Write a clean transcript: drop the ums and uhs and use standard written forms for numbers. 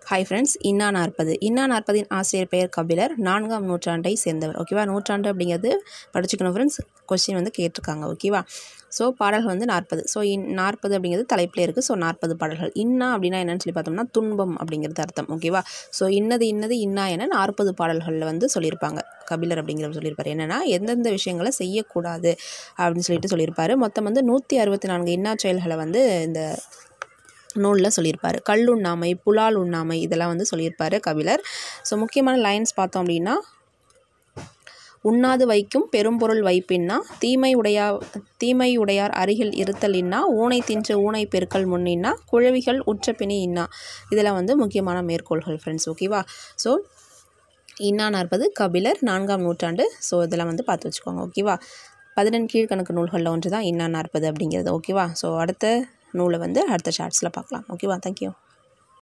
Hi friends, இன்னா நாற்பது இன் ஆசிரியர் பெயர் கபிலர், 4ஆம் நூற்றாண்டை சேர்ந்தவர். ஓகேவா, நூற்றாண்டு அப்படிங்கிறது படிச்சுக்கணும் ஃப்ரெண்ட்ஸ். கொஸ்டின் வந்து கேட்டிருக்காங்க. ஓகேவா, ஸோ பாடல்கள் வந்து 40. ஸோ 40 அப்படிங்கிறது தலைப்பிலே இருக்குது. ஸோ 40 பாடல்கள். இன்னா அப்படின்னா என்னன்னு சொல்லி பார்த்தோம்னா துன்பம் அப்படிங்கிறது அர்த்தம். ஓகேவா, ஸோ இன்னது இன்னா என 40 பாடல்களில் வந்து சொல்லியிருப்பாங்க. கபிலர் அப்படிங்கிறவர் சொல்லியிருப்பார் என்னென்னா எந்தெந்த விஷயங்களை செய்யக்கூடாது அப்படின்னு சொல்லியிருப்பார். மொத்தம் வந்து 164 இன்னா செயல்களை வந்து இந்த நூலில் சொல்லியிருப்பார். கல்லுண்ணாமை, புலால் உண்ணாமை இதெல்லாம் வந்து சொல்லியிருப்பார் கபிலர். ஸோ முக்கியமான லைன்ஸ் பார்த்தோம் அப்படின்னா, உண்ணாது வைக்கும் பெரும்பொருள் வைப்பின்னா, தீமையுடையார் அருகில் இருத்தல் இன்னா, ஊனை தின்று ஊனை பெருக்கல் முன்னின்னா, குழவிகள் உற்ற பிணி இன்னா. இதெல்லாம் வந்து முக்கியமான மேற்கோள்கள் ஃப்ரெண்ட்ஸ். ஓகேவா, ஸோ இன்னா 40 கபிலர், 4ஆம் நூற்றாண்டு. ஸோ இதெல்லாம் வந்து பார்த்து வச்சுக்கோங்க. ஓகேவா, 14 கீழ்கணக்கு நூல்களில் ஒன்று தான் இன்னா 40 அப்படிங்கிறது. ஓகேவா, ஸோ அடுத்த நூலை வந்து அடுத்த ஷார்ட்ஸில் பார்க்கலாம். ஓகேவா, தேங்க்யூ.